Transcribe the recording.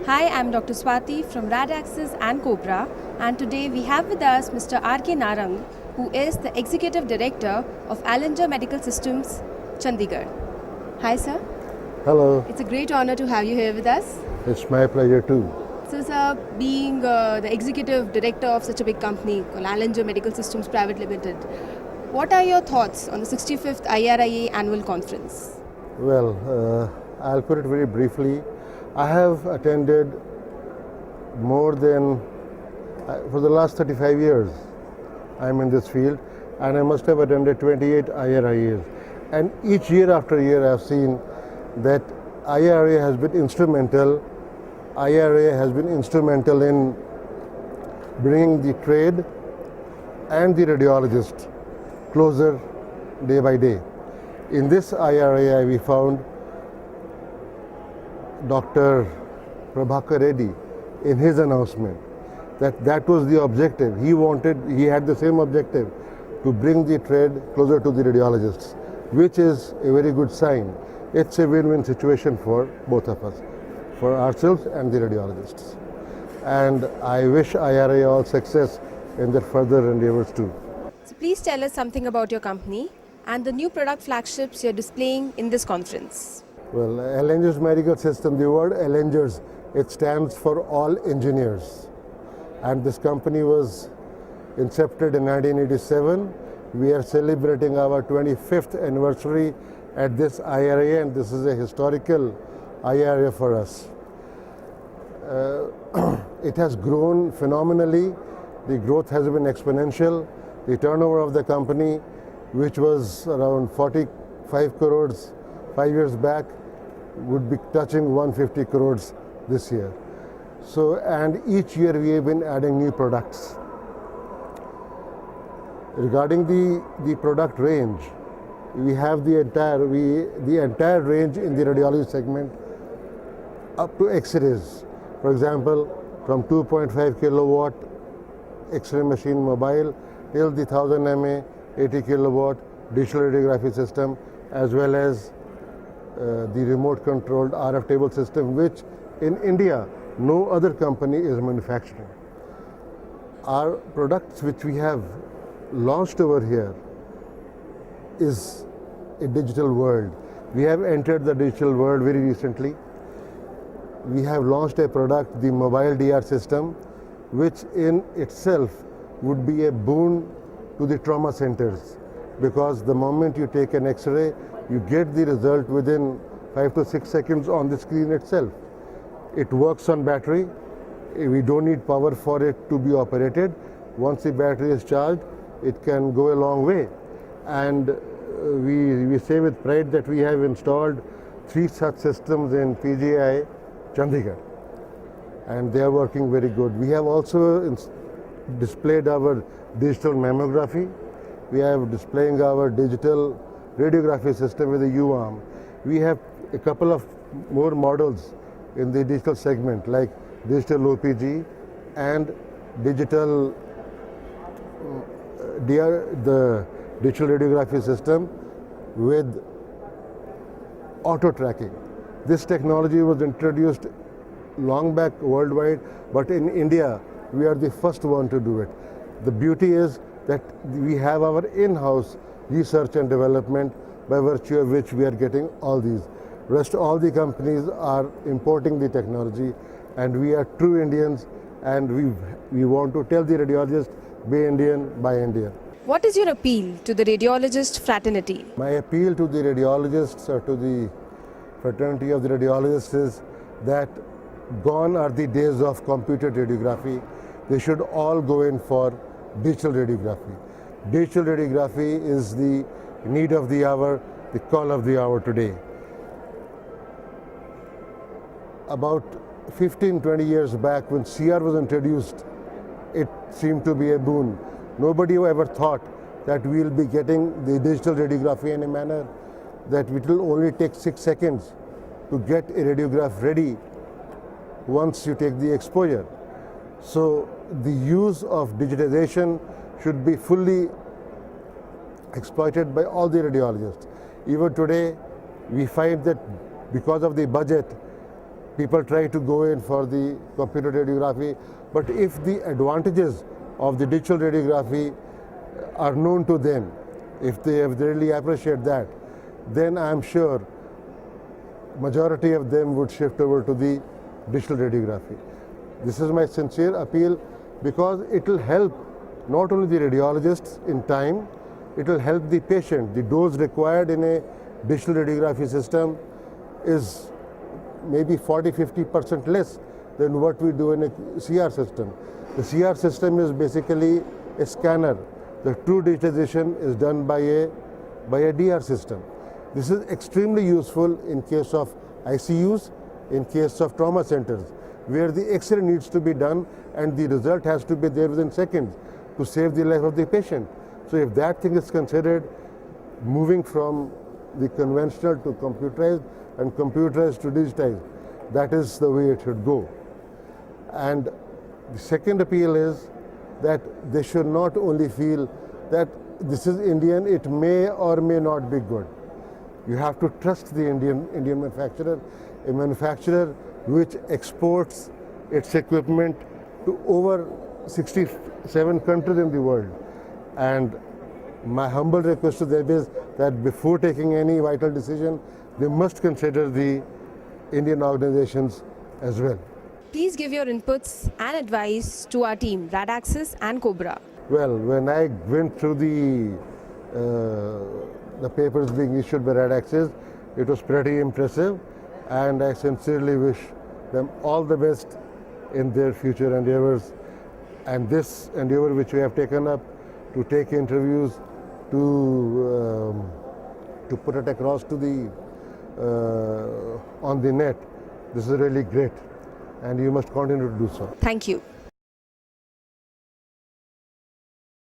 Hi, I'm Dr. Swati from Radaxis and Cobra, and today we have with us Mr. R.K. Narang, who is the Executive Director of Allenger Medical Systems, Chandigarh. Hi, sir. Hello, It's a great honor to have you here with us. it's my pleasure too. So, sir, being the Executive Director of such a big company called Allenger Medical Systems Private Limited, what are your thoughts on the 65th IRIA Annual Conference? Well, I'll put it very briefly. I have attended more than, for the last 35 years, I'm in this field, and I must have attended 28 IRIAs. And each year after year, I've seen that IRIA has been instrumental. IRIA has been instrumental in bringing the trade and the radiologist closer day by day. In this IRIA, we found Dr. Prabhakar Reddy in his announcement that was the objective. He had the same objective, to bring the trade closer to the radiologists, which is a very good sign. It's a win-win situation for both of us, for ourselves and the radiologists. And I wish IRIA all success in their further endeavors too. So, please tell us something about your company and the new product flagships you're displaying in this conference. Well, Allenger's Medical System, the word Allengers, it stands for all engineers. And this company was incepted in 1987. We are celebrating our 25th anniversary at this IRIA, and this is a historical IRIA for us. It has grown phenomenally. The growth has been exponential. The turnover of the company, which was around 45 crores 5 years back, would be touching 150 crores this year. So, and each year we have been adding new products. Regarding the product range, we have the entire range in the radiology segment up to X-rays. For example, from 2.5 kilowatt X-ray machine mobile till the 1000 mA 80 kilowatt digital radiography system, as well as the remote controlled RF table system, which in India no other company is manufacturing. Our products which we have launched over here is a digital world. We have entered the digital world very recently. We have launched a product, the mobile DR system, which in itself would be a boon to the trauma centers, because the moment you take an X-ray, you get the result within 5 to 6 seconds on the screen itself. It works on battery. We don't need power for it to be operated. Once the battery is charged, it can go a long way. And we say with pride that we have installed 3 such systems in PGI Chandigarh, and they are working very good. We have also displayed our digital mammography. We are displaying our digital radiography system with a U-arm. We have a couple of more models in the digital segment, like digital OPG and digital the digital radiography system with auto tracking. This technology was introduced long back worldwide, but in India we are the first one to do it. The beauty is that we have our in-house research and development, by virtue of which we are getting all these. Rest all the companies are importing the technology, and we are true Indians, and we want to tell the radiologist, be Indian, buy Indian. What is your appeal to the radiologist fraternity? My appeal to the radiologists, or to the fraternity of the radiologists, is that gone are the days of computer radiography. They should all go in for digital radiography. Digital radiography is the need of the hour, the call of the hour today. About 15-20 years back, when CR was introduced, it seemed to be a boon. Nobody ever thought that we will be getting the digital radiography in a manner that it will only take 6 seconds to get a radiograph ready once you take the exposure. So the use of digitization should be fully exploited by all the radiologists. Even today, we find that because of the budget, People try to go in for the computer radiography, but if the advantages of the digital radiography are known to them, if they really appreciate that, then I'm sure majority of them would shift over to the digital radiography. This is my sincere appeal, because it will help not only the radiologists in time, it will help the patient. The dose required in a digital radiography system is maybe 40-50% less than what we do in a CR system. The CR system is basically a scanner. The true digitization is done by a DR system. This is extremely useful in case of ICUs, in case of trauma centers, where the X-ray needs to be done and the result has to be there within seconds to save the life of the patient. So if that thing is considered, moving from the conventional to computerized and computerized to digitized, that is the way it should go. And the second appeal is that they should not only feel that this is Indian, it may or may not be good. You have to trust the Indian manufacturer, a manufacturer which exports its equipment to over 67 countries in the world. And my humble request to them is that before taking any vital decision, they must consider the Indian organizations as well. Please give your inputs and advice to our team, Radaxis and Cobra. Well, when I went through the papers being issued by Radaxis, it was pretty impressive, and I sincerely wish them all the best in their future endeavors. And this endeavor which we have taken up to take interviews, to put it across to the on the net, this is really great, and you must continue to do so. Thank you.